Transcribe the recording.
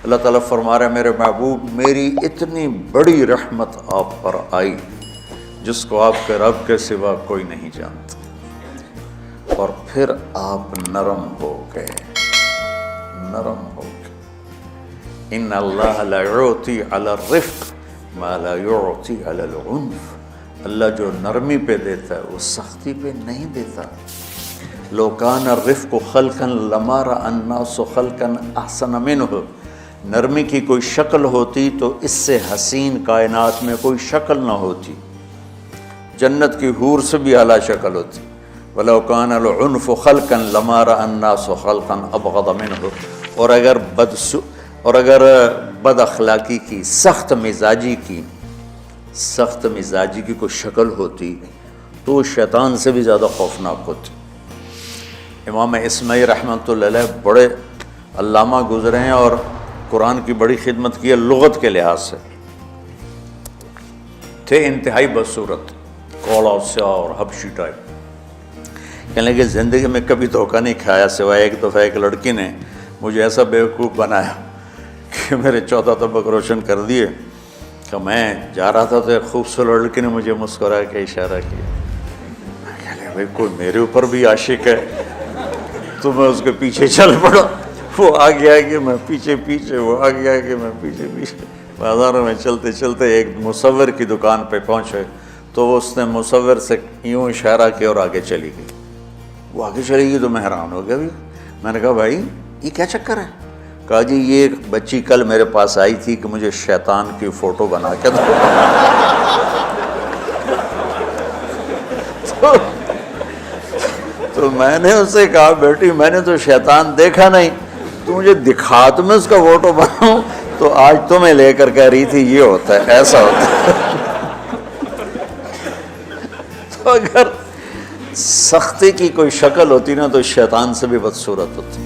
اللہ تعالیٰ فرما رہے ہیں میرے محبوب میری اتنی بڑی رحمت آپ پر آئی جس کو آپ کے رب کے سوا کوئی نہیں جانتا، اور پھر آپ نرم ہو گئے، نرم ہو گئے۔ ان اللہ لا یعطی علی الرفق ما لا یعطی علی العنف، اللہ جو نرمی پہ دیتا ہے وہ سختی پہ نہیں دیتا۔ لو کان الرفق خلقا لما رأى الناس خلقا احسن منہ، نرمی کی کوئی شکل ہوتی تو اس سے حسین کائنات میں کوئی شکل نہ ہوتی، جنت کی حور سے بھی اعلیٰ شکل ہوتی۔ وَلَوْ كَانَ الْعُنْفُ خَلْقًا لَمَا رَأَى النَّاسُ خَلْقًا أَبْغَضَ مِنْهُ، اور اگر بد اخلاقی کی، سخت مزاجی کی کوئی شکل ہوتی تو شیطان سے بھی زیادہ خوفناک ہوتی۔ امام اسماعیل رحمۃ اللہ علیہ بڑے علامہ گزرے ہیں اور قرآن کی بڑی خدمت کی ہے لغت کے لحاظ سے، تھے انتہائی بدصورت، کوڑا سیاہ اور حبشی ٹائپ۔ کہنے لگے زندگی میں کبھی دھوکہ نہیں کھایا سوائے ایک دفعہ ایک لڑکی نے مجھے ایسا بیوقوف بنایا کہ میرے 14 طبق روشن کر دیے کہ میں جا رہا تھا تو ایک خوبصورت لڑکی نے مجھے مسکرا کے اشارہ کیا۔ میں کہہ لیا بھائی کوئی میرے اوپر بھی عاشق ہے، تو میں اس کے پیچھے چل پڑا، وہ آگے آگے میں پیچھے پیچھے، وہ آگے آگے میں پیچھے پیچھے۔ بازاروں میں چلتے چلتے ایک مصور کی دکان پہ پہنچے تو اس نے مصور سے یوں اشارہ کیا اور آگے چلی گئی۔ وہ آگے چلی گئی تو میں حیران ہو گیا۔ میں نے کہا بھائی یہ کیا چکر ہے؟ کہا جی یہ بچی کل میرے پاس آئی تھی کہ مجھے شیطان کی فوٹو بنا کے دو۔ تو میں نے اس سے کہا بیٹی میں نے تو شیطان دیکھا نہیں، تو مجھے دکھا تو میں اس کا فوٹو بناؤں، تو آج تمہیں لے کر کہہ رہی تھی یہ ہوتا ہے، ایسا ہوتا ہے۔ تو اگر سختی کی کوئی شکل ہوتی نا تو شیطان سے بھی بدصورت ہوتی۔